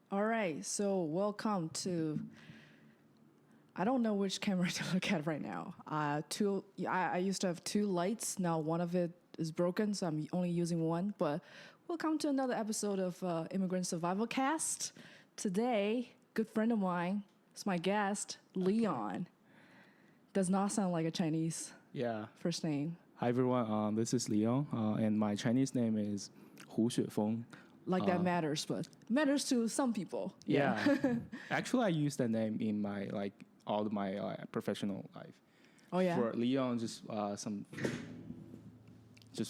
All right, so welcome to. I don't know which camera to look at right now. I used to have two lights. Now one of it is broken, so I'm only using one. But welcome to another episode of Immigrant Survivalcast. Today, good friend of mine is my guest, Leon. Does not sound like a Chinese first name. Hi everyone, this is Leon, and my Chinese name is Hu Xuefeng. Like that matters, but matters to some people. Yeah. Actually, I use that name in my all of my professional life. Oh yeah. For Leon, just some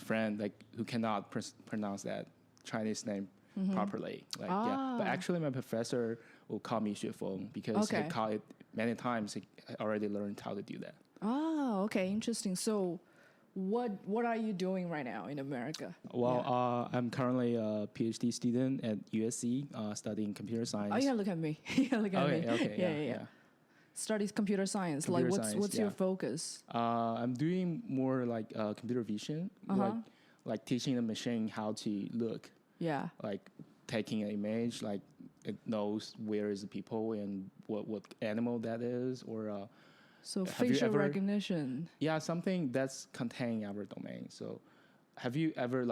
friend who cannot pronounce that Chinese name properly. But actually, my professor will call me Xuefeng because he called it many times. He already learned how to do that. Oh, okay, interesting. So, what are you doing right now in America? Well, I'm currently a PhD student at USC, studying computer science. Oh, yeah, look at me. Look at me. Okay, yeah. Studies computer science. What's your focus? I'm doing more computer vision, like teaching the machine how to look. Yeah. Like taking an image, like it knows where is the people and what animal that is, or so facial recognition. Yeah, something that's contained in our domain. So have you ever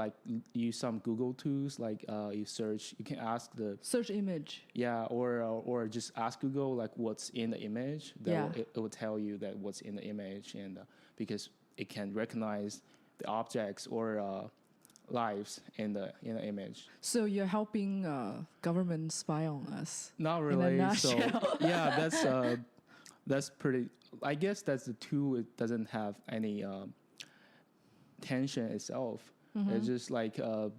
used some Google tools, you can ask the search image. Yeah, or just ask Google what's in the image. It will tell you that what's in the image, and because it can recognize the objects or lives in the image. So you're helping government spy on us? Not really. So yeah, that's pretty. I guess that's the tool. It doesn't have any tension itself. It's just like a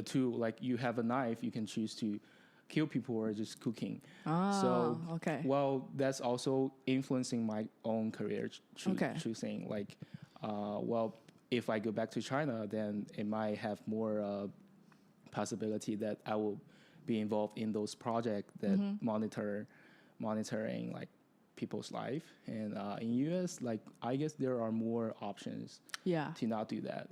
tool. Like you have a knife, you can choose to kill people or just cooking. Well, that's also influencing my own career choosing. If I go back to China, then it might have more possibility that I will be involved in those projects that monitoring people's life. And in US, I guess there are more options to not do that,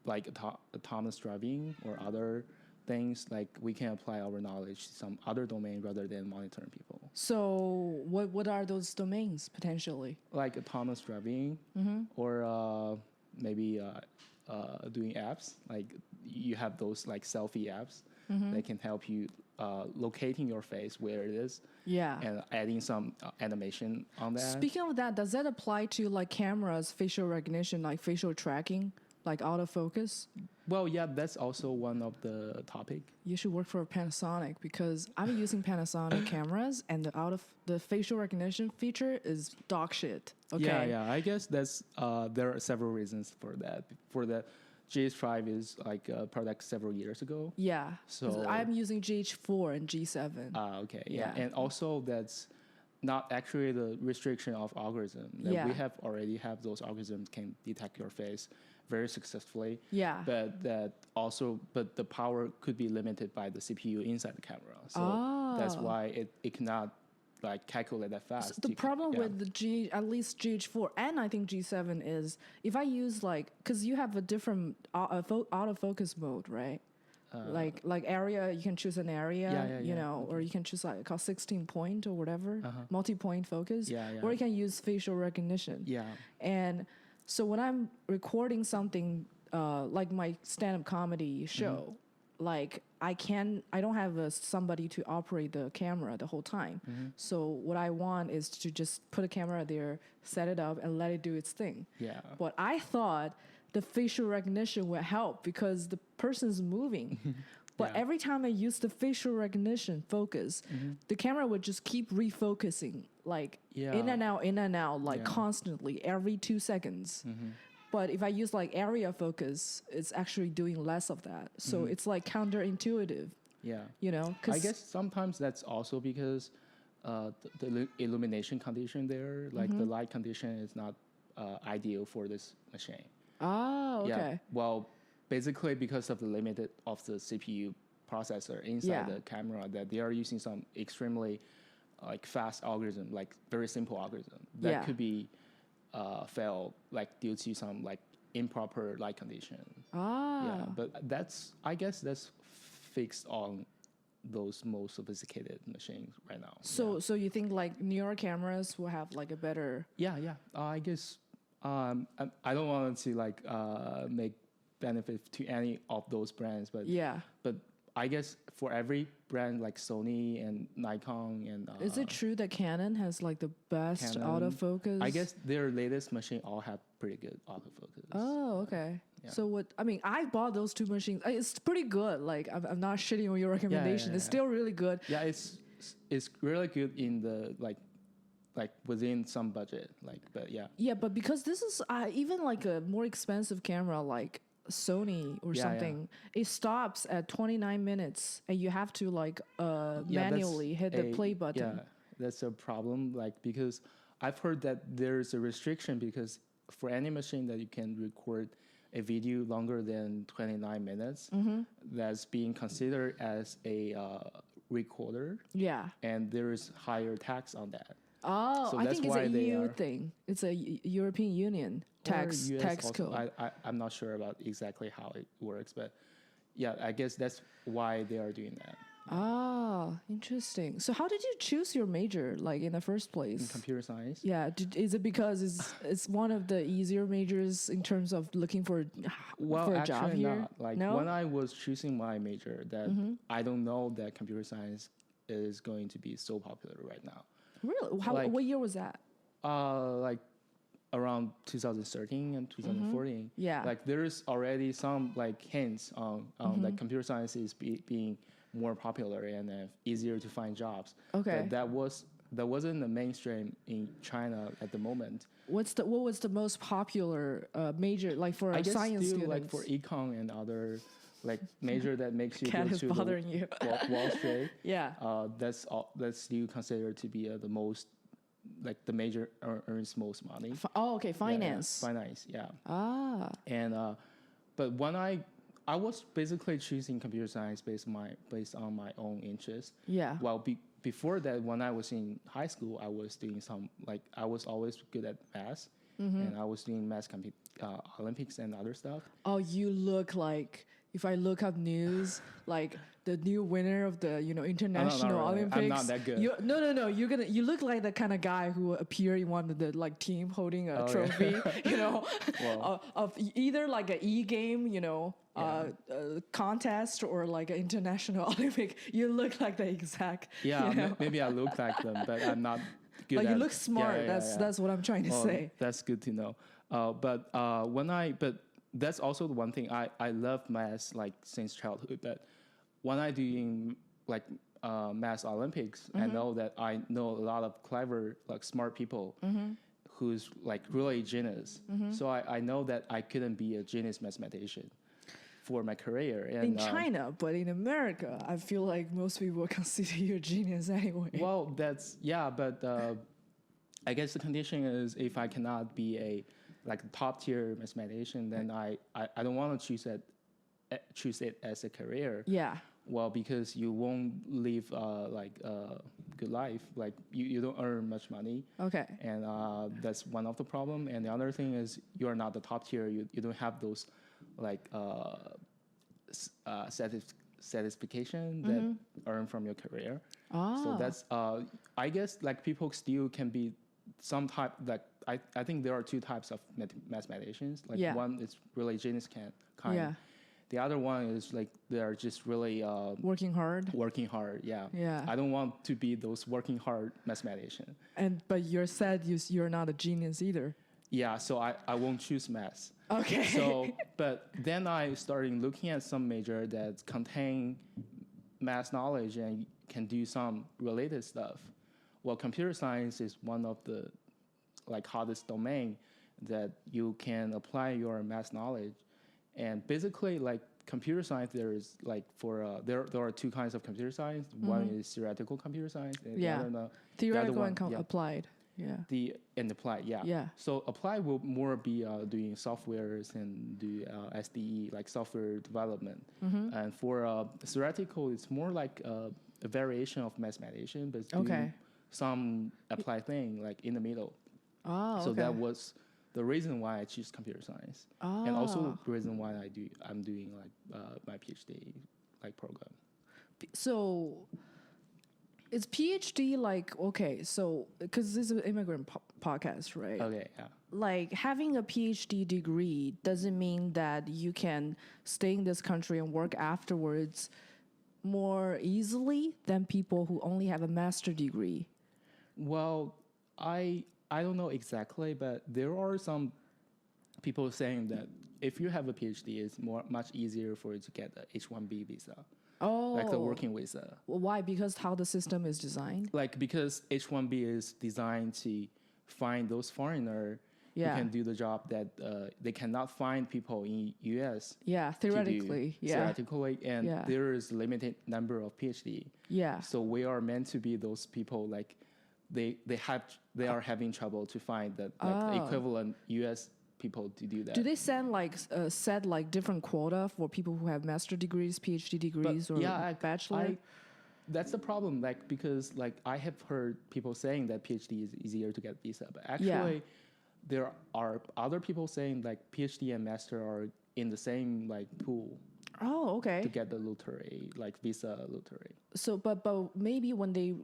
like autonomous driving or other things. Like we can apply our knowledge to some other domain rather than monitoring people. So what are those domains potentially? Like autonomous driving or maybe doing apps. Like you have those selfie apps that can help you locating your face where it is. Yeah. And adding some animation on that. Speaking of that, does that apply to cameras, facial recognition, facial tracking, autofocus? Well, yeah, that's also one of the topic. You should work for Panasonic because I'm using Panasonic cameras and the facial recognition feature is dog shit. Okay. Yeah. I guess that's there are several reasons for that. For the GH5 is a product several years ago. Yeah. So I'm using GH4 and G7. Okay. Yeah. And also that's not actually the restriction of algorithm. We already have those algorithms can detect your face very successfully. Yeah. But the power could be limited by the CPU inside the camera. So that's why it cannot calculate that fast. So the problem with the at least GH4 and I think G7 is if I use because you have a different autofocus mode, right? Like area, you can choose an area, or you can choose 16 point or whatever, multi-point focus, or you can use facial recognition. Yeah. And so when I'm recording something like my stand-up comedy show, I don't have somebody to operate the camera the whole time. So what I want is to just put a camera there, set it up, and let it do its thing. Yeah. But I thought the facial recognition would help because the person's moving. But every time I use the facial recognition focus, the camera would just keep refocusing, in and out, constantly every 2 seconds. But if I use area focus, it's actually doing less of that. So it's counterintuitive. Yeah. I guess sometimes that's also because the illumination condition there, the light condition is not ideal for this machine. Oh, okay. Yeah. Well, basically because of the limit of the CPU processor inside the camera, that they are using some extremely fast algorithm, very simple algorithm that could be fail due to some improper light condition. Yeah, but I guess that's fixed on those most sophisticated machines right now. So you think like newer cameras will have like a better? Yeah. I guess I don't want to like make benefit to any of those brands, but I guess for every brand like Sony and Nikon and is it true that Canon has like the best autofocus? I guess their latest machine all have pretty good autofocus. Oh, okay. Yeah. So what? I mean, I bought those two machines. It's pretty good. Like I'm not shitting on your recommendation. It's still really good. Yeah, it's really good in the like within some budget. Like, but yeah. Yeah, but because this is even like a more expensive camera, like Sony or something, it stops at 29 minutes and you have to like manually hit the play button. Yeah, that's a problem. Like, because I've heard that there's a restriction because for any machine that you can record a video longer than 29 minutes, that's being considered as a recorder. Yeah. And there's higher tax on that. Oh, so I think it's an EU thing. It's a European Union tax code. I'm not sure about exactly how it works, but yeah, I guess that's why they are doing that. Ah, interesting. So how did you choose your major, like in the first place? In computer science. Yeah. Is it because it's one of the easier majors in terms of looking for a job here? Not. Like when I was choosing my major, that I don't know that computer science is going to be so popular right now. Really? What year was that? Like around 2013 and 2014. Yeah. Like there's already some like hints on like computer science is being more popular and easier to find jobs. Okay. But that wasn't the mainstream in China at the moment. What was the most popular major like for science students? Like for econ and other like major that makes you Cat go is to bothering you. Wall Street. Yeah. That's still considered to be the most like the major earns most money. Okay, finance. Yeah, finance, yeah. Ah. And but when I was basically choosing computer science based on my own interest. Yeah. Well, before that, when I was in high school, I was doing some I was always good at math, and I was doing math Olympics and other stuff. Oh, you look like. If I look up news, like the new winner of the international Olympics, I'm not that good. No. You look like the kind of guy who appear in one of the like team holding a trophy, of either like an e-game, contest or like an international Olympic. You look like the exact. Yeah, maybe I look like them, but I'm not good. Like you look smart. That's what I'm trying to say. That's good to know. But that's also the one thing I love math like since childhood. But when I doing like math Olympics, I know that I know a lot of clever like smart people who's like really genius. So I know that I couldn't be a genius mathematician for my career. And, in China, but in America, I feel like most people consider you a genius anyway. Well, but I guess the condition is if I cannot be a top tier mathematician, then I don't want to choose it as a career. Yeah. Well, because you won't live good life. Like you don't earn much money. Okay. And that's one of the problem. And the other thing is you are not the top tier. You don't have those satisfaction that earn from your career. So that's I guess like people still can be some type like I think there are two types of mathematicians. Like one is really genius kind. Yeah. The other one is like they're just really working hard. Yeah. Yeah. I don't want to be those working hard mathematician. But you said you're not a genius either. Yeah. So I won't choose math. Okay. So but then I started looking at some major that contain math knowledge and can do some related stuff. Well, computer science is one of the hottest domain that you can apply your math knowledge. And basically computer science, there is there are two kinds of computer science. One is theoretical computer science and theoretical and applied. Yeah. And applied, yeah. So applied will more be doing softwares and do SDE, like software development. And for theoretical, it's more like a variation of mathematician, but doing some applied thing like in the middle. Oh, so that was the reason why I choose computer science, and also the reason why I'm doing my PhD program. So is PhD like, okay, so because this is an immigrant podcast, right? Okay, yeah. Like having a PhD degree doesn't mean that you can stay in this country and work afterwards more easily than people who only have a master degree. Well, I don't know exactly, but there are some people saying that if you have a PhD, it's much easier for you to get the H-1B visa. Oh, like the working visa. Well, why? Because how the system is designed. Like because H-1B is designed to find those foreigners who can do the job that they cannot find people in U.S. Yeah, theoretically. Theoretically, and there is limited number of PhD. Yeah. So we are meant to be those people like they are having trouble to find the equivalent U.S. people to do that. Do they send set different quota for people who have master degrees, PhD degrees, or bachelor? That's the problem. Like because like I have heard people saying that PhD is easier to get visa, but actually there are other people saying like PhD and master are in the same like pool. Oh, okay. To get the lottery, like visa lottery. So, but maybe when they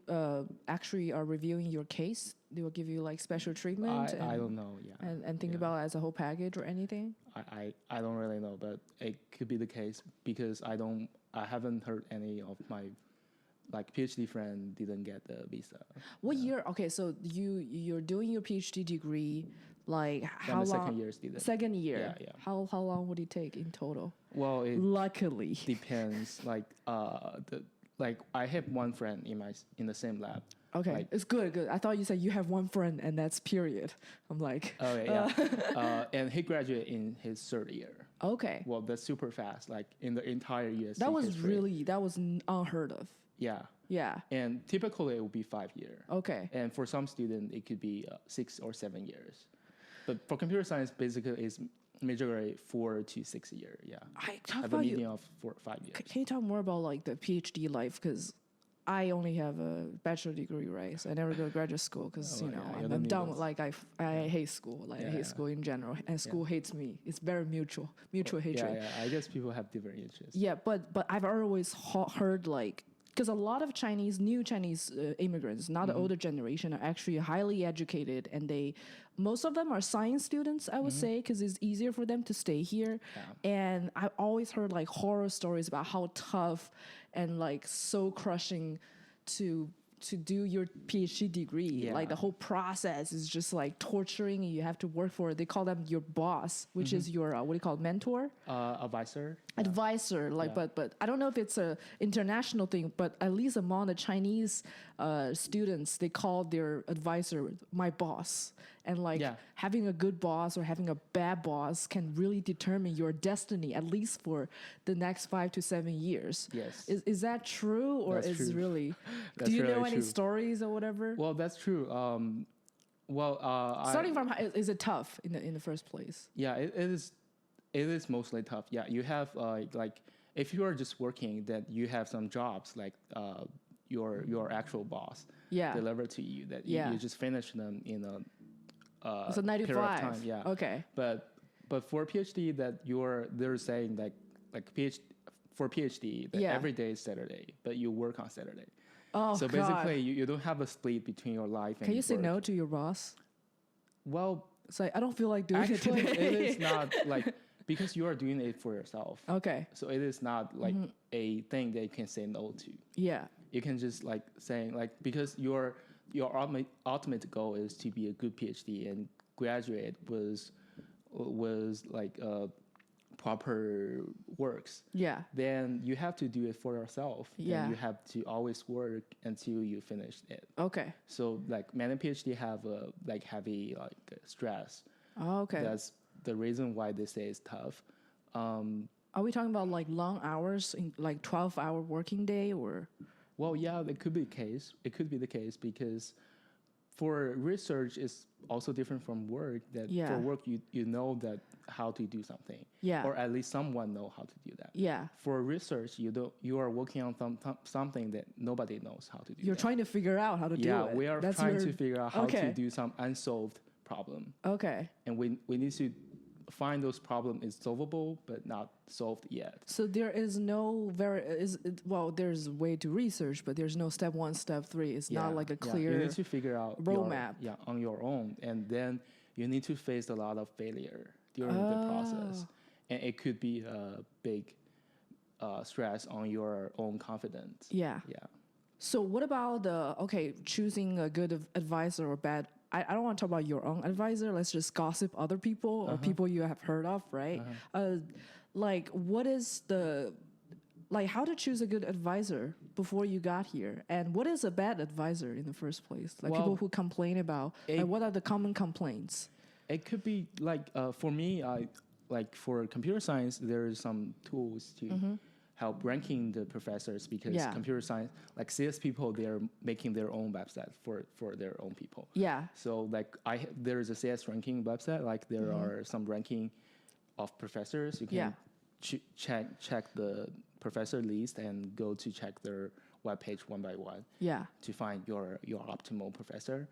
actually are reviewing your case, they will give you like special treatment. I don't know. Yeah. And think about it as a whole package or anything. I don't really know, but it could be the case because I haven't heard any of my like PhD friend didn't get the visa. What year? Okay, so you're doing your PhD degree. Like how long? Second year student. Second year. Yeah. How long would it take in total? Well, it luckily depends. Like I have one friend in the same lab. Okay, like, it's good. I thought you said you have one friend and that's period. I'm like, and he graduated in his third year. Okay. Well, that's super fast. Like in the entire US. That was unheard of. Yeah. Yeah. And typically it would be 5 years. Okay. And for some students, it could be 6 or 7 years. But for computer science, basically, it's majorly 4 to 6 years. Yeah. I talk about a median of 4 or 5 years. Can you talk more about like the PhD life? Because I only have a bachelor degree, right? So I never go to graduate school because I'm done. Like I hate school. Like I hate school in general, and school hates me. It's very mutual hatred. Yeah. I guess people have different interests. Yeah, but I've always heard like. Because a lot of new Chinese immigrants, not the older generation, are actually highly educated, and most of them are science students, I would say, because it's easier for them to stay here. Yeah. And I've always heard like horror stories about how tough and like so crushing to do your PhD degree. Like the whole process is just like torturing. You have to work for it. They call them your boss, which is your what do you call it, mentor? Advisor. Advisor, but I don't know if it's a international thing, but at least among the Chinese students, they call their advisor my boss. And having a good boss or having a bad boss can really determine your destiny, at least for the next 5 to 7 years. Yes. Is that true, or that's is true. Really? That's do you really know any true. stories or whatever? Well, that's true. Starting from, is it tough in the first place? Yeah, it is. It is mostly tough. Yeah, you have like if you are just working, that you have some jobs like your actual boss deliver to you that you just finish them in a so 95. period of time. Yeah. Okay. But for PhD that they're saying like PhD that every day is Saturday, but you work on Saturday. Oh, so basically you don't have a split between your life and Can you work. say no to your boss? Well, it's like I don't feel like doing it today. It is not like because you are doing it for yourself. Okay. So it is not like a thing that you can say no to. Yeah. You can just like saying like because your ultimate goal is to be a good PhD and graduate was like proper works. Yeah. Then you have to do it for yourself. Yeah. And you have to always work until you finish it. Okay. So like many PhD have like heavy like stress. Oh, okay. That's the reason why they say it's tough. Are we talking about like long hours, in like 12-hour working day, or? Well, yeah, it could be the case. It could be the case because for research, it's also different from work. That for work, you know that how to do something. Yeah. Or at least someone know how to do that. Yeah. For research, you are working on something that nobody knows how to do. You're trying to figure out how to do it. Yeah, we are trying to figure out how to do some unsolved problem. Okay. And we need to find those problems is solvable but not solved yet. So there is no there's a way to research, but there's no step 1, step 3. It's not like a clear You need to figure out roadmap. On your own, and then you need to face a lot of failure during the process, and it could be a big stress on your own confidence. Yeah. So what about choosing a good advisor or bad? I don't want to talk about your own advisor. Let's just gossip other people or people you have heard of, right? What is how to choose a good advisor before you got here? And what is a bad advisor in the first place? People who complain about, what are the common complaints? It could be for me, for computer science, there is some tools to help ranking the professors, because computer science, CS people, they're making their own website for their own people. Yeah. So there is a CS ranking website. There are some ranking of professors. You can check the professor list and go to check their webpage one by one. Yeah. To find your optimal professor.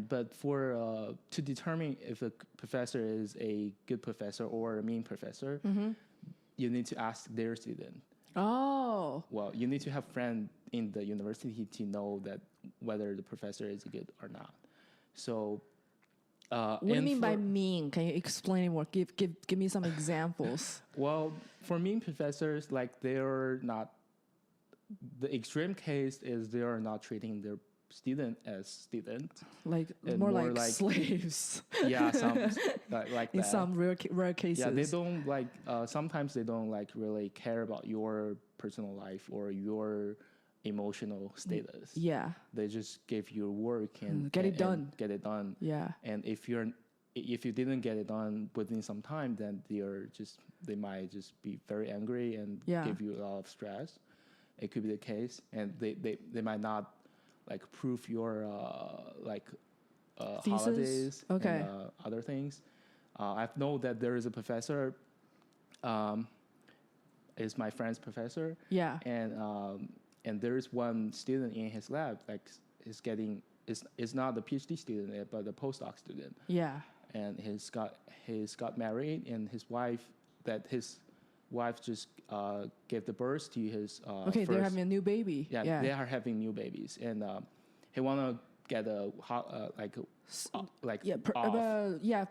But for to determine if a professor is a good professor or a mean professor, you need to ask their student. Oh. Well, you need to have friends in the university to know that whether the professor is good or not. So, what do you mean by mean? Can you explain more? Give me some examples. Well, for mean professors, they're not. The extreme case is they are not treating their student as student, more like slaves. Yeah, some like in that. Some rare cases. Yeah, they don't sometimes they don't really care about your personal life or your emotional status. Yeah, they just give you work and get it done. Yeah, and if you didn't get it done within some time, then they might just be very angry and give you a lot of stress. It could be the case, and they might not prove your holidays and other things. I've known that there is a professor, is my friend's professor. Yeah. And there is one student in his lab is not the PhD student but the postdoc student. Yeah. And he's got married, and his wife just gave the birth to his they're having a new baby. Yeah, they are having new babies, and he wanna get a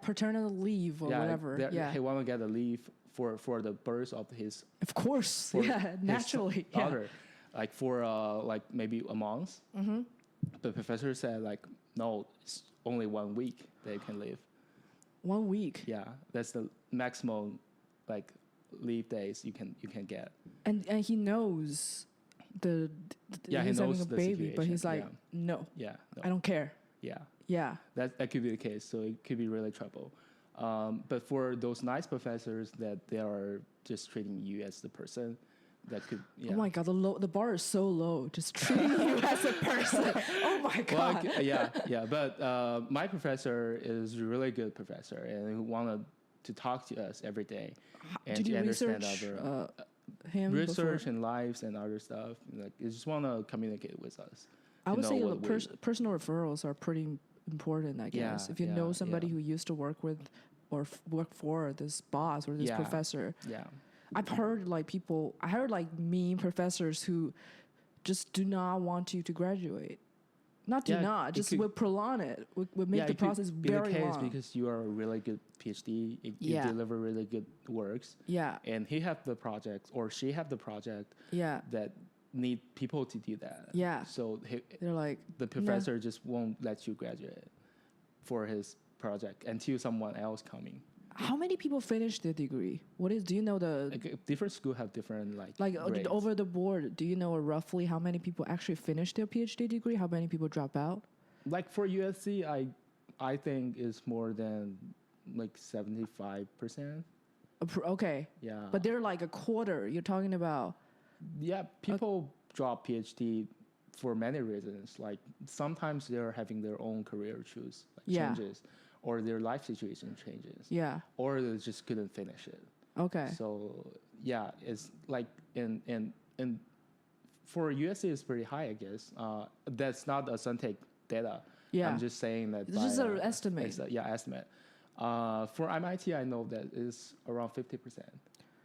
paternal leave or whatever. He wanna get a leave for the birth of his. Of course, naturally. His daughter, for maybe a month. Mm-hmm. The professor said no, it's only 1 week they can leave. 1 week. Yeah, that's the maximum leave days you can get. And he knows he's having a baby, but he's no. Yeah. No. I don't care. Yeah. Yeah. That could be the case. So it could be really trouble. But for those nice professors that they are just treating you as the person, that could. Yeah. Oh my God, the bar is so low. Just treating you as a person. Oh my God. Well, But my professor is a really good professor, and he wanted to talk to us every day and Did to you understand research him research and lives and other stuff. You just want to communicate with us. I would say personal referrals are pretty important, I guess. If you know somebody who used to work with or work for this boss or this professor. Yeah. I've heard mean professors who just do not want you to graduate. Will prolong it. Would make the process very long. Because you are a really good PhD. You deliver really good works. Yeah. And he have the project or she have the project. Yeah. That need people to do that. Yeah. So they're the professor just won't let you graduate for his project until someone else coming. How many people finish their degree? Do you know different schools have different grades. Over the board? Do you know roughly how many people actually finish their PhD degree? How many people drop out? For USC, I think it's more than 75%. Okay. Yeah. But they're a quarter. You're talking about. Yeah, people drop PhD for many reasons. Sometimes they're having their own career changes. Or their life situation changes. Yeah. Or they just couldn't finish it. Okay. So it's in for USC it's pretty high, I guess. That's not authentic data. Yeah. I'm just saying that. It's just an estimate. Estimate. For MIT, I know that is around 50%.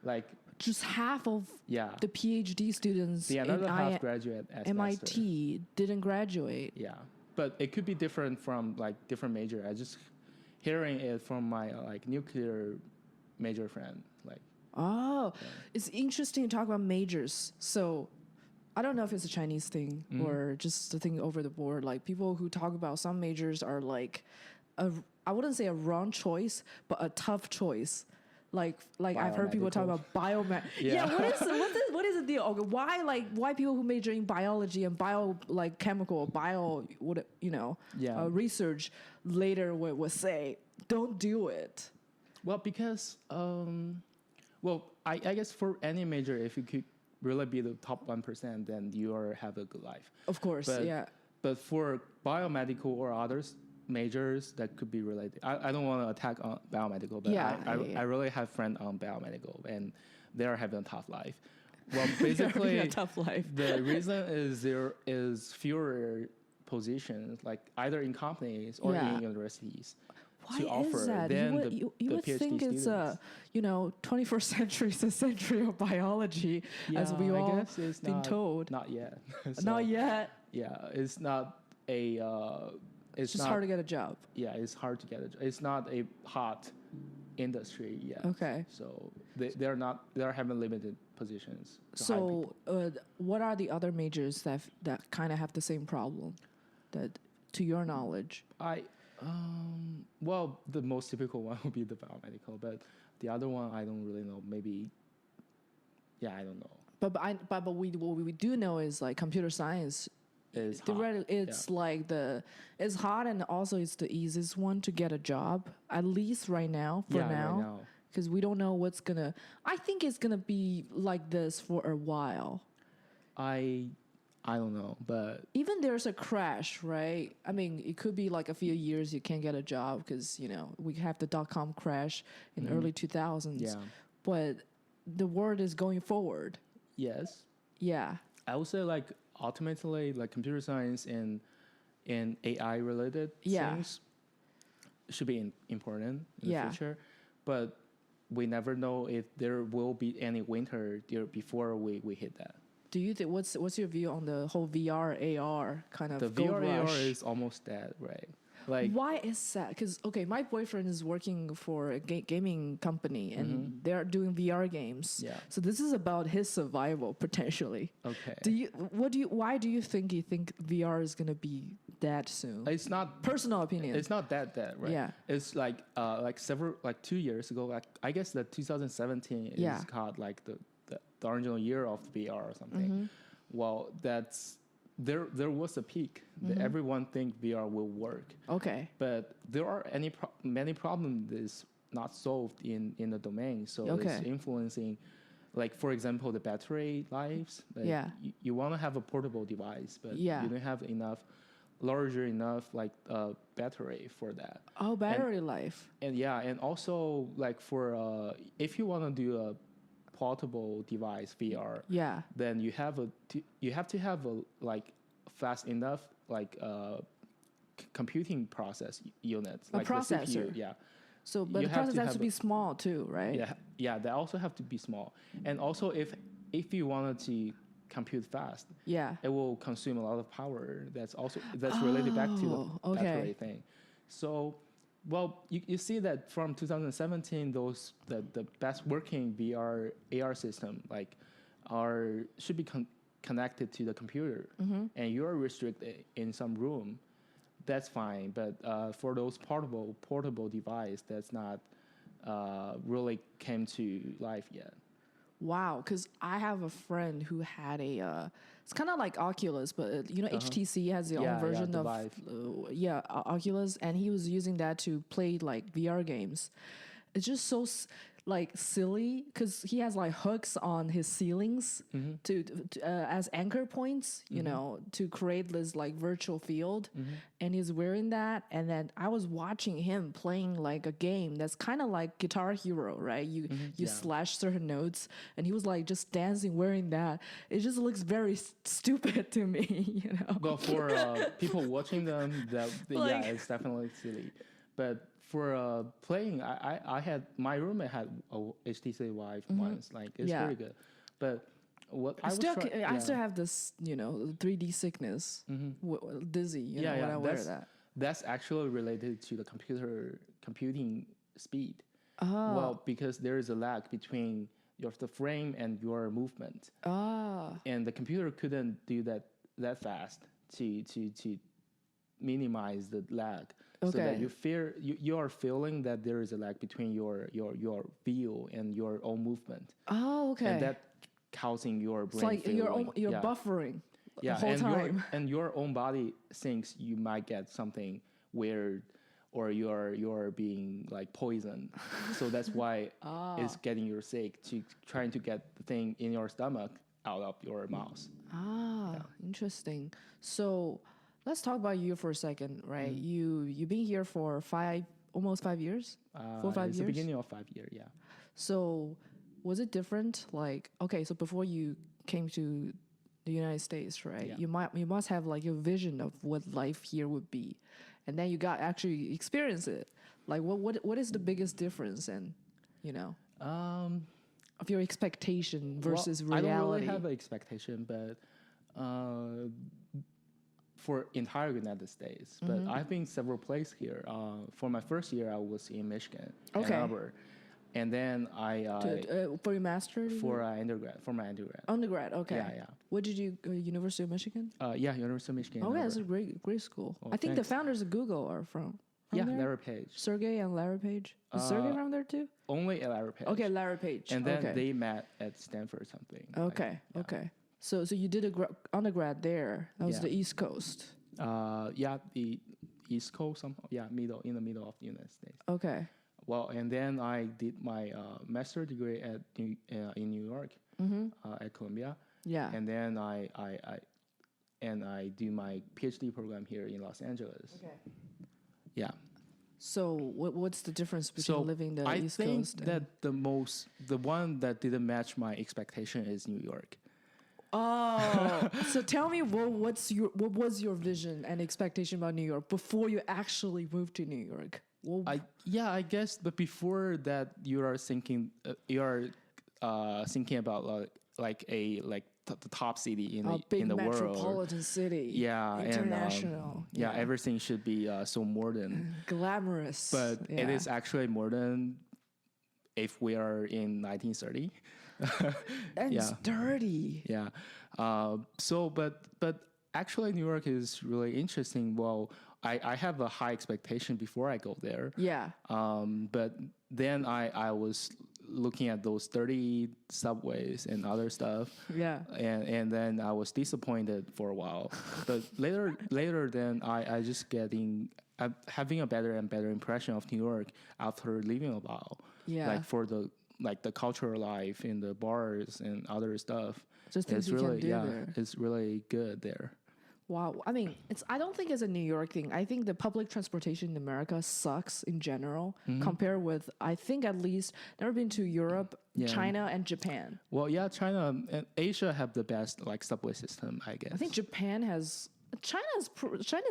Like just half of the PhD students the other half graduate at MIT didn't graduate. Yeah, but it could be different from like different major. I just hearing it from my like nuclear major friend. Like it's interesting to talk about majors. So I don't know if it's a Chinese thing or just a thing over the board. Like people who talk about some majors are like I wouldn't say a wrong choice, but a tough choice. Like I've heard people talk about biomed. What is the deal? Okay, why people who major in biology and chemical research later would say don't do it? Well, because I guess for any major, if you could really be the top 1%, then you have a good life. Of course, But for biomedical or others majors that could be related. I don't want to attack on biomedical, but I really have friends on biomedical and they are having a tough life. Well, basically, a tough life. The reason is there is fewer positions, like either in companies or in universities. Why to offer is that? than you the would PhD think students. It's 21st century is a century of biology, as we all been told. Not yet. Not yet. Yeah, it's not a. It's just hard to get a job. Yeah, it's hard to get a job. It's not a hot industry yet. Okay. So they're having limited positions. So what are the other majors that kind of have the same problem, that to your knowledge? Well, the most typical one would be the biomedical, but the other one I don't really know. Maybe, I don't know. But what we do know is like computer science. It's hot. It's hot, and also it's the easiest one to get a job, at least right now. Right now, because we don't know what's gonna. I think it's gonna be like this for a while. I don't know, but even there's a crash, right? I mean, it could be like a few years you can't get a job because we have the .com crash in early 2000s. Yeah, but the world is going forward. Yes. Yeah. I would say ultimately computer science and AI related things should be important in the future, but we never know if there will be any winter there before we hit that. Do you think what's your view on the whole VR AR kind of the gold VR rush? AR is almost dead, right? Why is that? Because my boyfriend is working for a gaming company and they're doing VR games. Yeah. So this is about his survival potentially. Okay. Why do you think VR is gonna be dead soon? It's not personal opinion. It's not that dead, right? Yeah. It's 2 years ago. I guess that 2017 is called the original year of VR or something. Well, that's. There was a peak that everyone think VR will work. Okay. But there are many problems that is not solved in the domain. So it's influencing, for example, the battery lives. You want to have a portable device, but you don't have larger enough battery for that. Oh, battery life. And also for if you want to do a portable device VR, then you have to have a fast enough computing process unit, a processor. The CPU, So, but the processor has to be small too, right? Yeah. They also have to be small, and also if you wanted to compute fast, it will consume a lot of power. That's related back to the battery thing. So. Well, you see that from 2017, the best working VR AR system should be connected to the computer, and you are restricted in some room. That's fine, but for those portable device, that's not really came to life yet. Wow, because I have a friend who had it's kind of like Oculus, but HTC has their own version of Oculus, and he was using that to play VR games. It's just so silly because he has hooks on his ceilings to as anchor points, to create this virtual field, and he's wearing that. And then I was watching him playing a game that's kind of like Guitar Hero, right? You slash certain notes, and he was just dancing wearing that. It just looks very stupid to me, Well, for people watching them, it's definitely silly. But for playing, I had my roommate had a HTC Vive once. Like it's pretty good, but what I still have this 3D sickness, dizzy. When I wear that. That's actually related to the computing speed. Oh. Well, because there is a lag between the frame and your movement. And the computer couldn't do that fast to minimize the lag. Okay. So that you are feeling that there is a lag between your view and your own movement. Oh, okay. And that causing your brain. It's like you're buffering the whole time. And your own body thinks you might get something weird, or you're being like poisoned. So that's why it's getting you sick, to trying to get the thing in your stomach out of your mouth. Interesting. So let's talk about you for a second, right? You've been here for almost 5 years? 4 or 5 years? It's the beginning of 5 years, yeah. So was it different? Like, okay, so before you came to the United States, right? Yeah. You must have like a vision of what life here would be. And then you got actually experience it. Like what is the biggest difference of your expectation versus reality? I don't really have an expectation, but for entire United States. But I've been several places here. For my first year, I was in Michigan, Ann Arbor. And then for your master's? For my undergrad. Undergrad, okay. Yeah. What did you, University of Michigan? Yeah, University of Michigan. Oh, yeah, it's a great school. I think the founders of Google are from there? Larry Page. Sergey and Larry Page. Is Sergey from there too? Only Larry Page. Okay, Larry Page. And then they met at Stanford or something. Okay, okay. So you did undergrad there. That was the East Coast. The East Coast somehow. Yeah, in the middle of the United States. Okay. Well, and then I did my master degree in New York at Columbia. Yeah. And then I do my PhD program here in Los Angeles. Okay. Yeah. So what's the difference between living the East Coast? I think that the one that didn't match my expectation is New York. Oh, so tell me what was your vision and expectation about New York before you actually moved to New York? I guess, but before that, you are thinking about the top city in the world, metropolitan city, international, everything should be so modern, glamorous, but it is actually modern if we are in 1930. And it's dirty. Yeah. But actually, New York is really interesting. Well, I have a high expectation before I go there. Yeah. But then I was looking at those 30 subways and other stuff. Yeah. And then I was disappointed for a while. But later then I just having a better and better impression of New York after living a while. Yeah. Like for the cultural life in the bars and other stuff. Just things you can do there. It's really good there. Wow. I mean, I don't think it's a New York thing. I think the public transportation in America sucks in general compared with, I think at least, never been to Europe, China, and Japan. Well, yeah, China and Asia have the best subway system, I guess. I think China's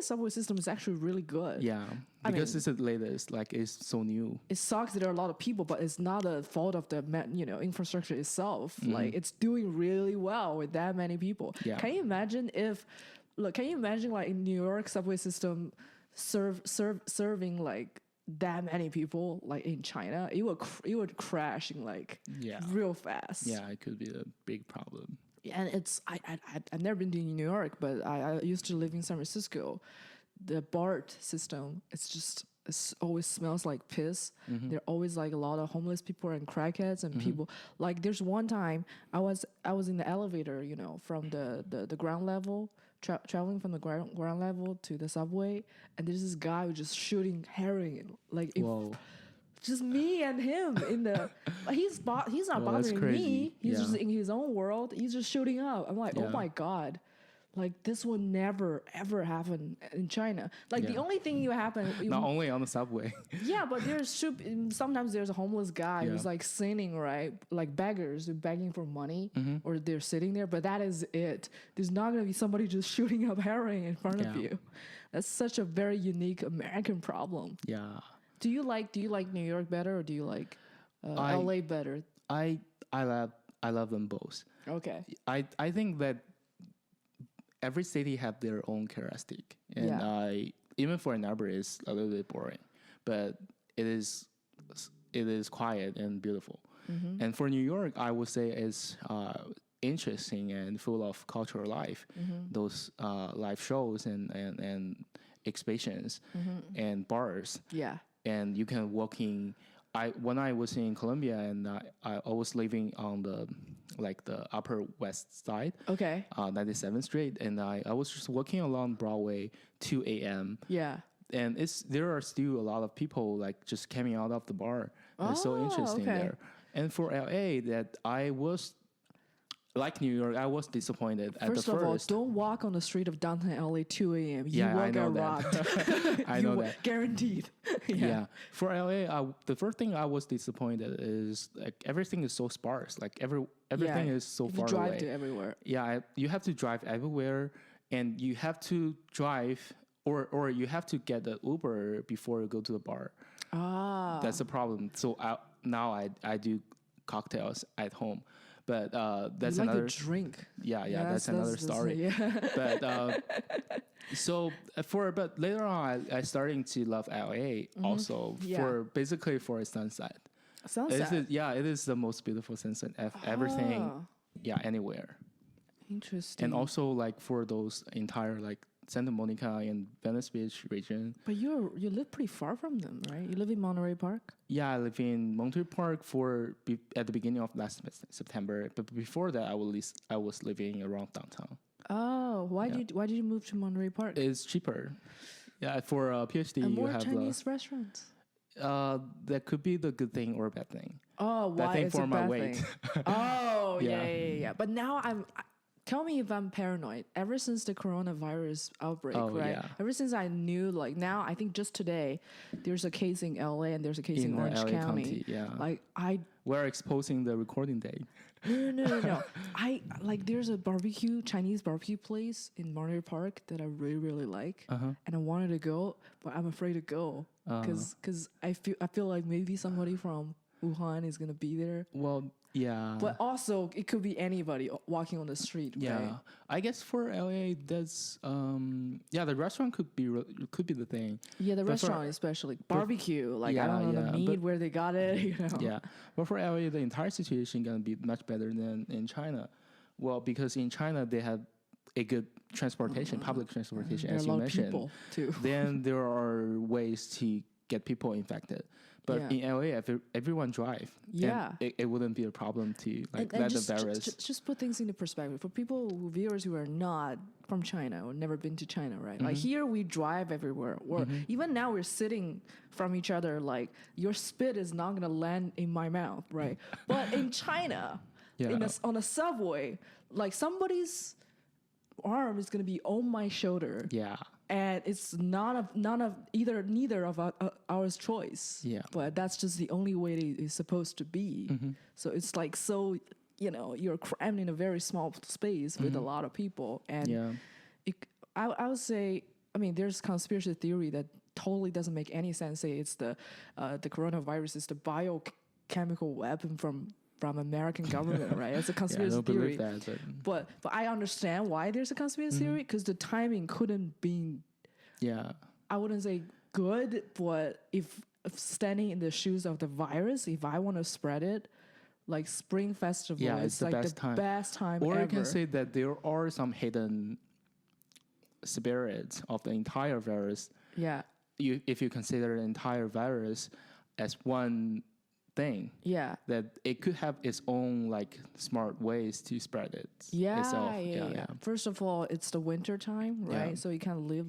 subway system is actually really good. Yeah, because it's the latest, it's so new. It sucks that there are a lot of people, but it's not the fault of the infrastructure itself. It's doing really well with that many people. Yeah. Can you imagine in New York subway system serving that many people in China? It would crash in real fast. Yeah, it could be a big problem. And I've never been to New York, but I used to live in San Francisco. The BART system, it always smells like piss. There are always a lot of homeless people and crackheads and people. There's one time I was in the elevator, from the ground level, traveling from the ground level to the subway, and there's this guy who's just shooting heroin. Just me and him in the. He's not bothering me. He's just in his own world. He's just shooting up. I'm like, oh my God, this will never ever happen in China. The only thing you happen. Not only on the subway. Yeah, but sometimes there's a homeless guy who's sinning, right? Beggars who begging for money, or they're sitting there. But that is it. There's not gonna be somebody just shooting up heroin in front of you. That's such a very unique American problem. Yeah. Do you like New York better, or do you like LA better? I love them both. Okay. I think that every city have their own characteristic, and even for Ann Arbor is a little bit boring, but it is quiet and beautiful. Mm-hmm. And for New York, I would say is interesting and full of cultural life. Mm-hmm. Those live shows and exhibitions and bars. Yeah. And you can walk in. When I was in Colombia and I was living on the Upper West Side, 97th Street, and I was just walking along Broadway 2 a.m. Yeah, and there are still a lot of people like just coming out of the bar. It's so interesting there. And for LA, that I was like New York, I was disappointed at the first. First of all, don't walk on the street of downtown LA 2 a.m. You will get robbed. I know that. Guaranteed. Yeah. For LA, the first thing I was disappointed is like everything is so sparse. Like everything is so far away. You drive to everywhere. Yeah, you have to drive everywhere, and you have to drive or you have to get the Uber before you go to the bar. That's the problem. So now I do cocktails at home. But that's you like another drink. Yeah, that's another story. But but later on, I starting to love LA also for its sunset. Sunset. It is the most beautiful sunset of everything. Yeah, anywhere. Interesting. And also like for those entire like Santa Monica and Venice Beach region. But you live pretty far from them, right? You live in Monterey Park? Yeah, I live in Monterey Park at the beginning of last September. But before that, I was living around downtown. Oh, why did you move to Monterey Park? It's cheaper. Yeah, for a PhD, and more you have Chinese restaurants. That could be the good thing or a bad thing. Oh, why? Bad thing it's for a my bad weight. Thing. Oh, yeah. But now tell me if I'm paranoid. Ever since the coronavirus outbreak, right? Yeah. Ever since I knew, like now, I think just today, there's a case in LA and there's a case in Orange County. Yeah. Like we're exposing the recording date. No. There's a Chinese barbecue place in Monterey Park that I really, really like, and I wanted to go, but I'm afraid to go because I feel like maybe somebody from Wuhan is gonna be there. Well, yeah. But also, it could be anybody walking on the street. Yeah, right? I guess for LA, that's the restaurant could be the thing. Yeah, the restaurant especially barbecue. I don't know the meat where they got it. You know. Yeah, but for LA, the entire situation gonna be much better than in China. Well, because in China they have a good transportation, public transportation, as you mentioned. People too. Then there are ways to get people infected. But in LA, if everyone drive, it wouldn't be a problem to let the virus. Just put things into perspective for viewers who are not from China or never been to China, right? Like here we drive everywhere, or even now we're sitting from each other. Like your spit is not gonna land in my mouth, right? But in China, on a subway, like somebody's arm is gonna be on my shoulder. Yeah. And it's neither of ours choice. Yeah. But that's just the only way it is supposed to be. So it's like you're crammed in a very small space with a lot of people, and I would say, I mean, there's conspiracy theory that totally doesn't make any sense. Say it's the coronavirus is the biochemical weapon from American government, right? It's a conspiracy theory. Believe that, but I understand why there's a conspiracy theory, because the timing couldn't be. Yeah. I wouldn't say good, but if standing in the shoes of the virus, if I want to spread it, like Spring Festival, it's like the best time or ever. You can say that there are some hidden spirits of the entire virus. Yeah. If you consider the entire virus as one thing, that it could have its own like smart ways to spread it. Yeah. First of all, it's the winter time, right? So you can live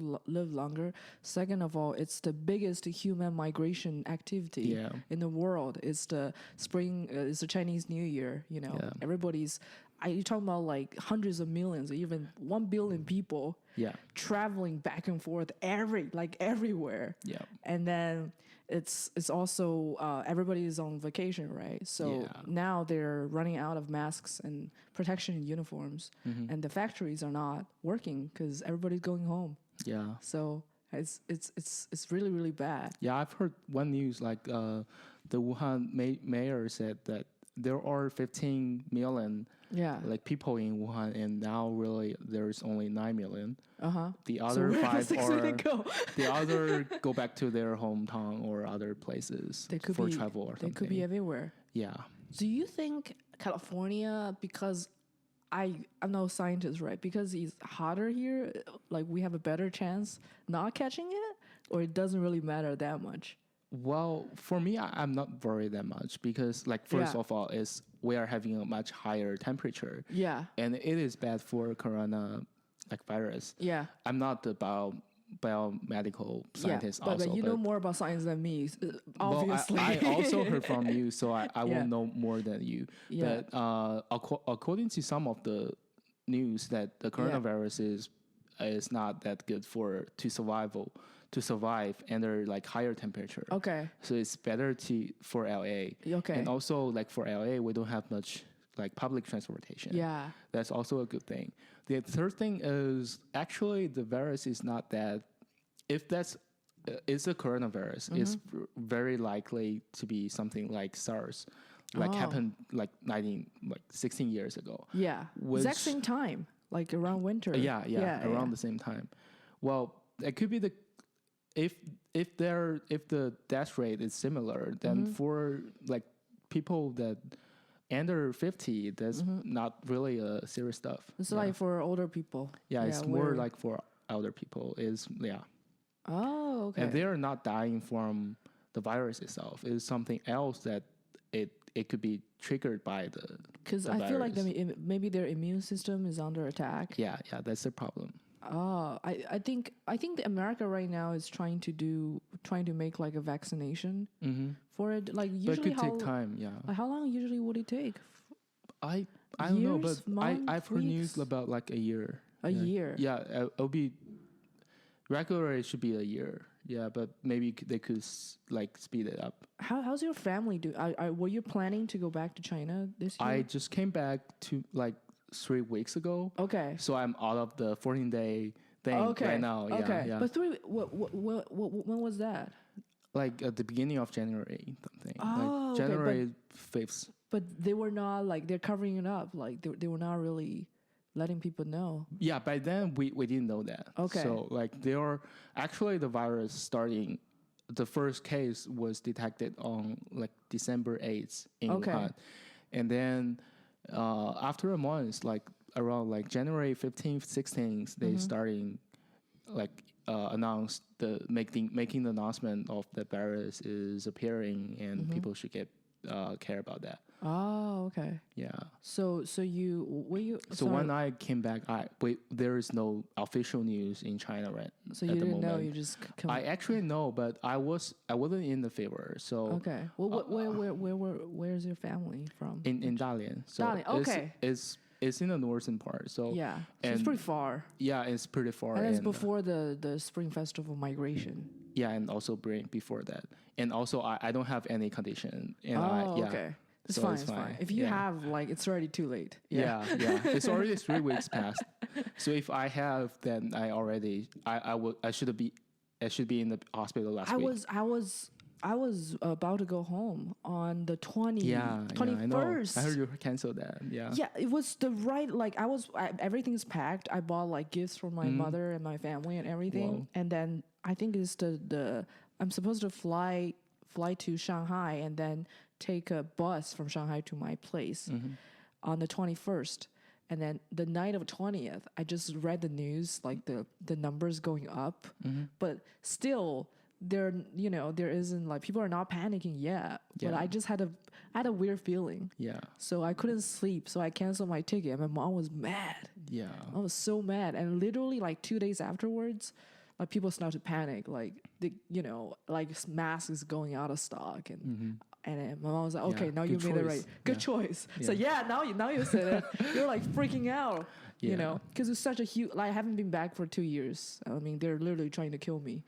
longer. Second of all, it's the biggest human migration activity in the world. It's the spring. It's the Chinese New Year. You know, everybody's. You're talking about like hundreds of millions, even 1 billion people traveling back and forth everywhere. Yeah, and then it's also everybody is on vacation, right? So now they're running out of masks and protection uniforms, and the factories are not working because everybody's going home. Yeah. So It's really, really bad. Yeah, I've heard one news like the Wuhan mayor said that there are 15 million like people in Wuhan, and now really there's only 9 million. The other the other go back to their hometown or other places for travel or something. They could be everywhere. Yeah. Do you think California, because I'm no scientist, right? Because it's hotter here, like we have a better chance not catching it, or it doesn't really matter that much? Well, for me, I'm not worried that much because, like, first of all, is we are having a much higher temperature. Yeah. And it is bad for corona, like, virus. Yeah. I'm not the biomedical scientist but you know more about science than me, obviously. Well, I also heard from you, so I will know more than you. Yeah. But according to some of the news, that the coronavirus is not that good to survive under like higher temperature. Okay. So it's better for LA. Okay. And also like for LA, we don't have much like public transportation. Yeah. That's also a good thing. The third thing is actually the virus is not that, if that's, it's a coronavirus, it's very likely to be something like SARS, like happened like 16 years ago. Yeah. Exact same time, like around winter. Around the same time. Well, it could be if the death rate is similar, then for like people that under 50, that's not really serious stuff. It's like for older people. Yeah, it's more like for elder people. Oh, okay. And they're not dying from the virus itself. It's something else that it could be triggered by the Because I feel like maybe their immune system is under attack. Yeah, that's the problem. Oh, I think the America right now is trying to make like a vaccination for it. Like usually, but it could take time. Yeah. Like how long usually would it take? I don't know, but months, I've heard weeks? news about like a year. A year. Yeah, it'll be regular. It should be a year. Yeah, but maybe they could like speed it up. How's your family do? Were you planning to go back to China this year? I just came back to like 3 weeks ago. Okay. So I'm out of the 14-day thing right now. Yeah, okay. Yeah. But when was that? Like at the beginning of January, something. Oh, like January 5th. But they were not like, they're covering it up. Like they were not really letting people know. Yeah, by then we didn't know that. Okay. So like they are actually the virus starting. The first case was detected on like December 8th in Wuhan, and then after a month, like around like January 15th, 16th, they starting like announced making the announcement of the virus is appearing, and people should get care about that. Oh, okay. Yeah. So when I came back, there is no official news in China right. So you didn't know, you just I actually know, but I wasn't in the favor. So okay. Well, where's your family from? In Dalian. So Dalian. Okay. It's in the northern part. So yeah, so it's pretty far. Yeah, it's pretty far. And it's before the Spring Festival migration. Yeah, and also before that, and also I don't have any condition. And okay. It's fine. If you have, like, it's already too late. Yeah. It's already 3 weeks past. So if I have, then I should be in the hospital last week. I was about to go home on the 21st. I heard you canceled that. Yeah. Yeah, it was like everything's packed. I bought like gifts for my mother and my family and everything. Whoa. And then I think it's I'm supposed to fly to Shanghai and then take a bus from Shanghai to my place on the 21st. And then the night of 20th, I just read the news, like the numbers going up, but still there isn't, like, people are not panicking yet. But I just had a weird feeling. Yeah. So I couldn't sleep. So I canceled my ticket. My mom was mad. Yeah. I was so mad. And literally like 2 days afterwards, like people started to panic. Like like masks is going out of stock, and and my mom was like, okay, now you made it right. Good choice. Yeah. So now you said it. You're like freaking out. You know, because it's such a huge, like, I haven't been back for 2 years. I mean, they're literally trying to kill me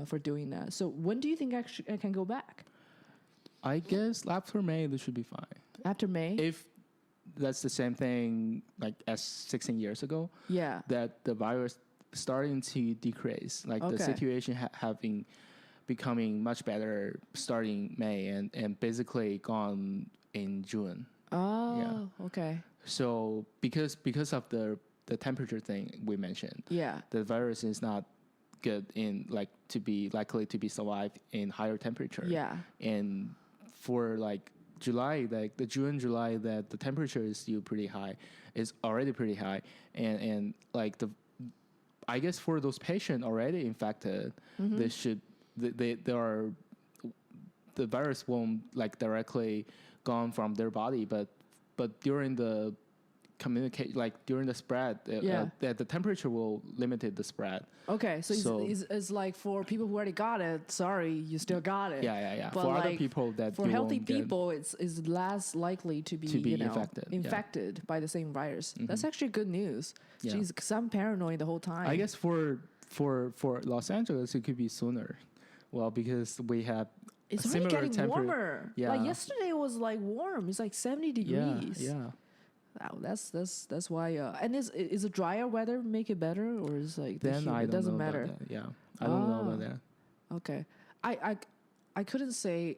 for doing that. So when do you think I can go back? I guess after May, this should be fine. After May? If that's the same thing like as 16 years ago. Yeah. That the virus starting to decrease. Like the situation becoming much better starting May and basically gone in June. Oh, okay. So because of the temperature thing we mentioned, the virus is not good in like to be likely to be survived in higher temperature. Yeah. And for like July, like the July, that the temperature is still pretty high. It's already pretty high, and like I guess for those patients already infected, the virus won't like directly gone from their body, but during the during the spread, the temperature will limit the spread. Okay, so it's like for people who already got it, sorry, you still got it. Yeah. But for like other people that for healthy people, it's less likely to be infected by the same virus. That's actually good news. Yeah. Jeez, because I'm paranoid the whole time. I guess for Los Angeles, it could be sooner. Well, because we have it's already getting warmer. Yeah. Like yesterday was like warm. It's like 70 degrees. Yeah. Wow, that's why. And is a drier weather make it better, or is like then it doesn't matter? Yeah, I don't know about that. Okay, I couldn't say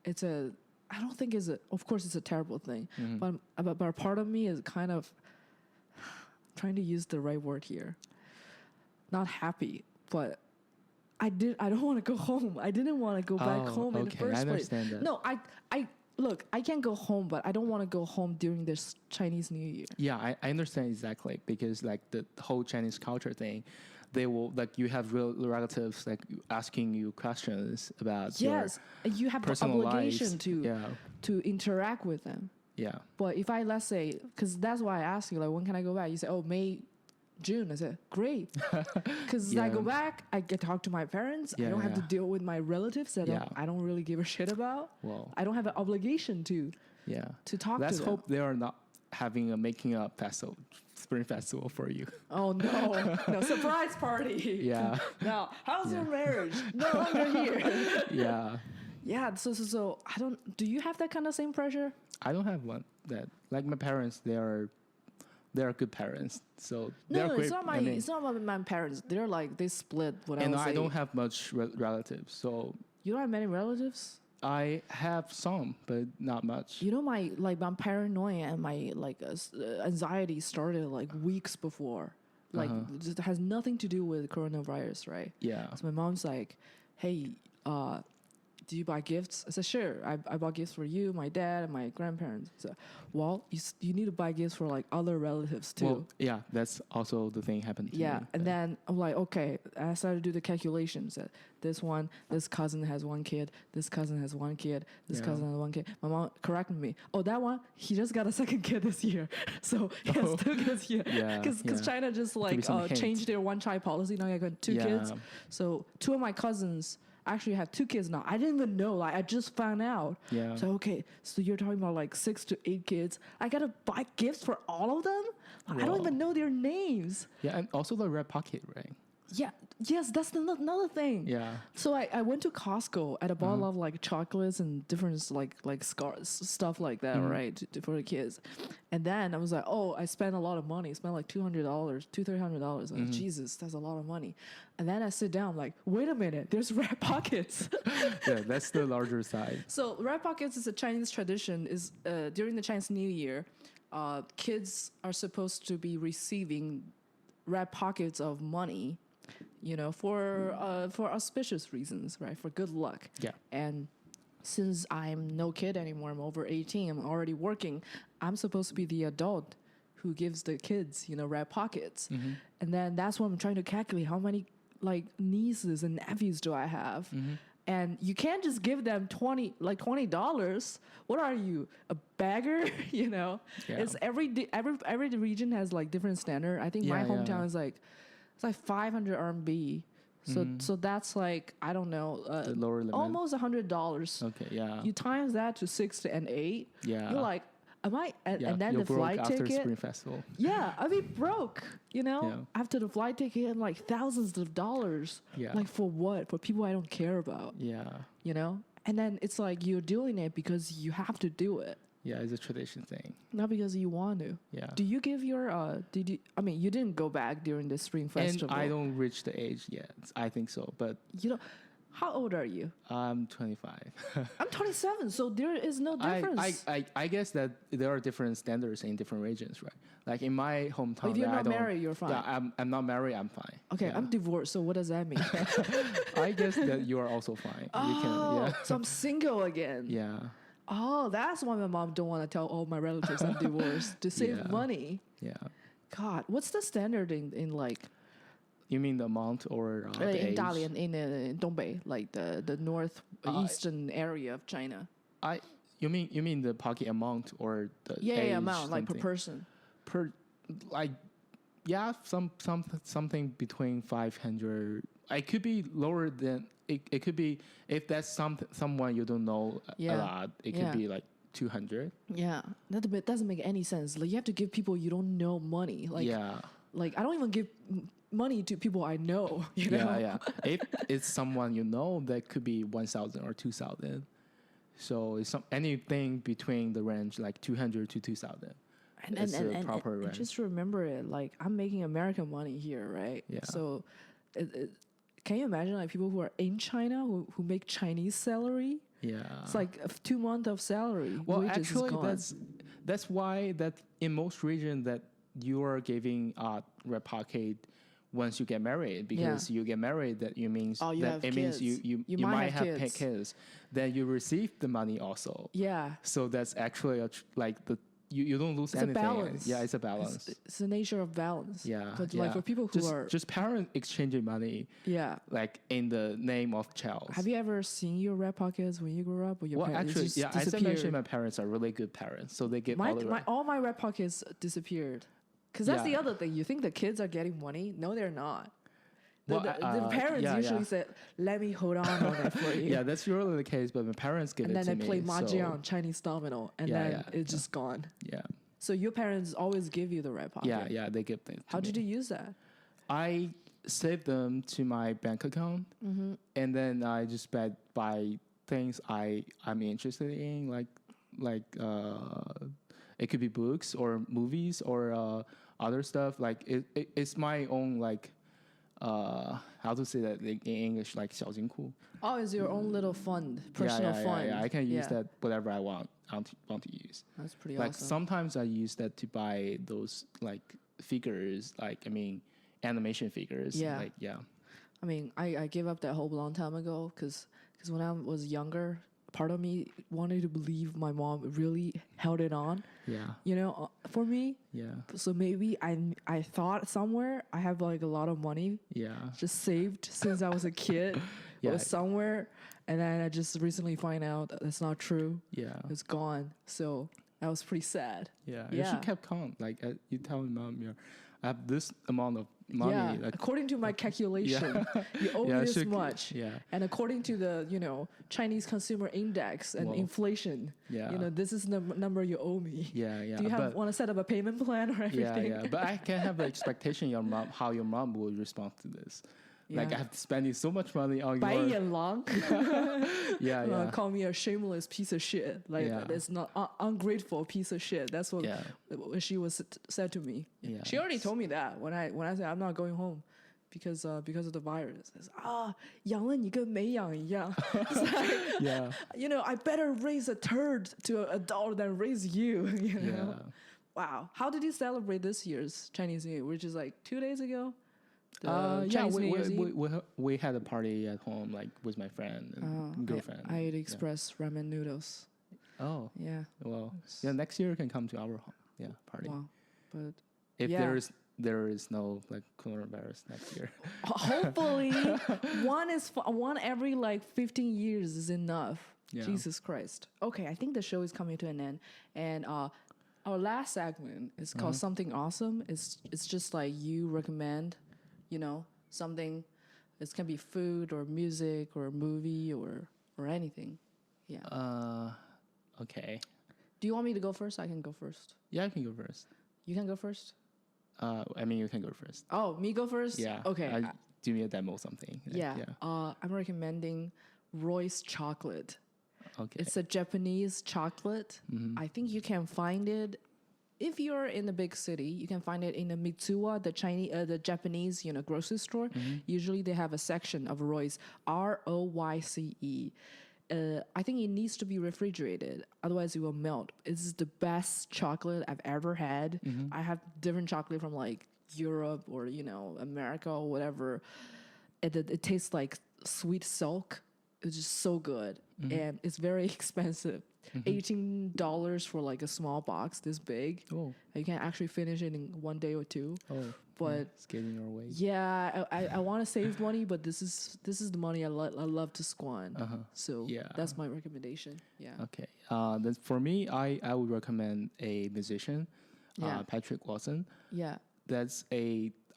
it's a. I don't think it's a. Of course, it's a terrible thing, but part of me is kind of trying to use the right word here. Not happy, but I don't want to go home. I didn't want to go back home in the first place. I understand that. No, Look, I can go home, but I don't want to go home during this Chinese New Year. Yeah, I understand exactly, because like the whole Chinese culture thing, they will like you have real relatives like asking you questions about your you have the obligation to interact with them. Yeah. But if let's say, because that's why I asked you, like, when can I go back? You say, oh, May, June. I said, great. Because I go back, I get to talk to my parents. I don't have to deal with my relatives that I don't really give a shit about. Well, I don't have an obligation to talk to them. Let's hope they are not having a making up festival, spring festival for you. Oh, no, surprise party. Yeah. Now, how's your marriage? No longer here. Yeah. So do you have that kind of same pressure? I don't have one. That like my parents, they are good parents, so no, it's not my parents. They're like they split. And I don't have much relatives, so you don't have many relatives. I have some, but not much. You know, I'm paranoid and my anxiety started like weeks before. Like it has nothing to do with coronavirus, right? Yeah. So my mom's like, "Hey, do you buy gifts?" I said, "Sure. I bought gifts for you, my dad, and my grandparents." So, well, you need to buy gifts for like other relatives too. Well, yeah, that's also the thing happened to me. Yeah, and then I'm like, okay, I started to do the calculations. That this cousin has one kid, this cousin has one kid, this cousin has one kid. My mom corrected me. Oh, that one, he just got a second kid this year, so he has 2 kids here. Yeah, because China just like changed their one-child policy. Now I got 2 kids. So 2 of my cousins actually have 2 kids now. I didn't even know. Like, I just found out. Yeah. So, okay. So you're talking about like 6 to 8 kids. I got to buy gifts for all of them? Like, I don't even know their names. Yeah. And also the red pocket, right? Yeah. Yes, that's another thing. Yeah. So I went to Costco. I bought a lot of like chocolates and different like stuff like that, right, for the kids. And then I was like, oh, I spent a lot of money. I spent like $200, $300. Like, Jesus, that's a lot of money. And then I sit down, like, wait a minute, there's red pockets. Yeah, that's the larger side. So red pockets is a Chinese tradition. Is during the Chinese New Year, kids are supposed to be receiving red pockets of money, for auspicious reasons, right? For good luck. Yeah. And since I'm no kid anymore, I'm over 18, I'm already working, I'm supposed to be the adult who gives the kids, red pockets. Mm-hmm. And then that's what I'm trying to calculate. How many like nieces and nephews do I have? Mm-hmm. And you can't just give them $20. What are you, a beggar? Yeah. It's every region has like different standard. I think my hometown is like, it's like 500 RMB. So that's like, I don't know, the lower limit. Almost $100. Okay, yeah. You times that to 6 and 8. Yeah. You're like, am I? And then the flight after ticket. Spring Festival. Yeah, I mean broke. After the flight ticket and like thousands of dollars. Yeah. Like for what? For people I don't care about. Yeah. And then it's like you're doing it because you have to do it. Yeah, it's a tradition thing. Not because you want to. Yeah. Do you give your I mean, you didn't go back during the spring festival. And I don't reach the age yet. I think so, but you know, how old are you? I'm 25. I'm 27, so there is no difference. I guess that there are different standards in different regions, right? Like in my hometown, if you're not married, you're fine. Yeah, I'm not married. I'm fine. Okay, I'm divorced. So what does that mean? I guess that you are also fine. So I'm single again. Yeah. Oh, that's why my mom don't want to tell all my relatives I'm divorced to save money. Yeah. God, what's the standard in like? You mean the amount or the age? In Dalian, in Dongbei, like the northeastern area of China. You mean the pocket amount or the age amount like per person? Something between 500. It could be lower than it could be if that's someone you don't know a lot. It could be like 200. Yeah, that doesn't make any sense. Like you have to give people you don't know money. Like like I don't even give money to people I know. You know? Yeah. If it's someone you know, that could be 1,000 or 2,000. So it's anything between the range like 200 to 2,000. And proper range. Just remember it. Like I'm making American money here, right? Yeah. So, can you imagine like people who are in China who make Chinese salary? Yeah. It's like 2 months of salary. Well, actually, that's why that in most regions that you are giving red pocket once you get married, because you get married, that you means means you might have kids. Then you receive the money also. Yeah. So that's actually you don't lose anything. It's a balance. Yeah, it's a balance. It's the nature of balance. Yeah. But like for people who are just parents exchanging money. Yeah. Like in the name of child. Have you ever seen your red pockets when you grew up? Or your parents actually, just as I mentioned, my parents are really good parents, so they get all my red pockets disappeared. Because that's the other thing. You think the kids are getting money? No, they're not. The parents usually say, "Let me hold on that for you." Yeah, that's usually the case. But my parents give it to me. And then they play mahjong, Chinese domino, and then it's just gone. Yeah. So your parents always give you the red pocket. Yeah, they give them. How did you use that? I save them to my bank account, and then I just buy things I'm interested in, like it could be books or movies or other stuff. Like it's my own like. How to say that in English, like 小金库. Oh, it's your own little fund, personal fund. Yeah, I can use that whatever I want to use. That's pretty like awesome. Sometimes I use that to buy those like figures, animation figures. Yeah. I mean, I gave up that hope a long time ago because when I was younger, part of me wanted to believe my mom really held it on. Yeah. You know, for me. Yeah. So maybe I thought somewhere I have like a lot of money. Yeah. Just saved since I was a kid. Yeah. Or somewhere, and then I just recently find out that that's not true. Yeah. It's gone. So that was pretty sad. Yeah. You should keep count. Like you tell your mom, I have this amount of money. Yeah, according to my calculation, you owe me this much. Yeah. And according to the, Chinese Consumer Index and inflation, this is the number you owe me. Yeah, yeah. Do you want to set up a payment plan or everything? Yeah. But I can have an expectation how your mom will respond to this. Like I have to spend so much money on your call me a shameless piece of shit. Like it's not ungrateful piece of shit. That's what she was said to me. Yeah. She already told me that when I said I'm not going home because of the virus. It's 养了你跟没养一样. It's like, I better raise a turd to an adult than raise you. You know? Wow. How did you celebrate this year's Chinese New Year, which is like 2 days ago? We had a party at home, like with my friend and girlfriend. I ate express ramen noodles. Oh, yeah. Well, next year you can come to our home. Yeah, party. Wow, but if there is no like coronavirus next year. Hopefully, one every like 15 years is enough. Yeah. Jesus Christ. Okay, I think the show is coming to an end, and our last segment is called Something Awesome. It's just like you recommend. Something. It can be food or music or a movie or anything. Yeah. Okay. Do you want me to go first? I can go first. Yeah, I can go first. You can go first? You can go first. Oh, me go first? Yeah. Okay. Do me a demo something. Yeah. I'm recommending Royce chocolate. Okay. It's a Japanese chocolate. I think you can find it if you're in a big city. You can find it in the Mitsuwa, the Japanese, grocery store. Usually they have a section of Royce, Royce. I think it needs to be refrigerated, otherwise it will melt. It's the best chocolate I've ever had. I have different chocolate from like Europe or America or whatever. It tastes like sweet silk. It's just so good, and it's very expensive. $18 for like a small box this big. Oh. You can actually finish it in one day or two. Oh, but it's getting your way. Yeah, I want to save money, but this is the money I love to squander. So that's my recommendation. Yeah. Okay. Then for me, I would recommend a musician, Patrick Watson. Yeah.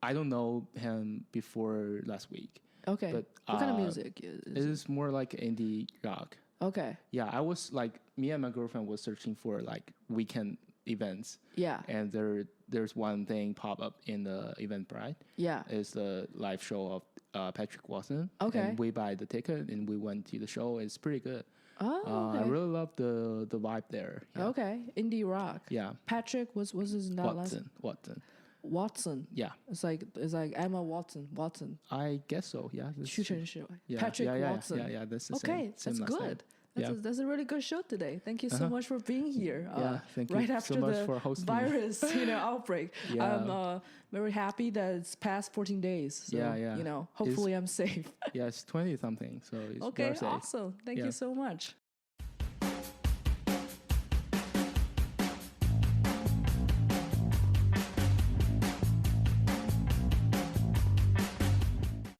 I don't know him before last week. Okay. But what kind of music it is more like indie rock. Okay. Yeah, I was like, me and my girlfriend was searching for like weekend events. Yeah. And there's one thing pop up in the Eventbrite. Yeah. It's the live show of Patrick Watson. Okay. And we buy the ticket and we went to the show. It's pretty good. Oh, okay. I really love the vibe there. Yeah. Okay. Indie rock. Yeah. Patrick was his name? Watson. Yeah. It's like Emma Watson. I guess so. Yeah. Patrick Watson. Yeah. That's the okay. same That's good. That's a really good show today. Thank you so much for being here. Thank right you after so much the for hosting virus, outbreak. I'm very happy that it's past 14 days. So, hopefully I'm safe. Yeah, it's 20 something. So it's okay, safe. awesome. Thank you so much.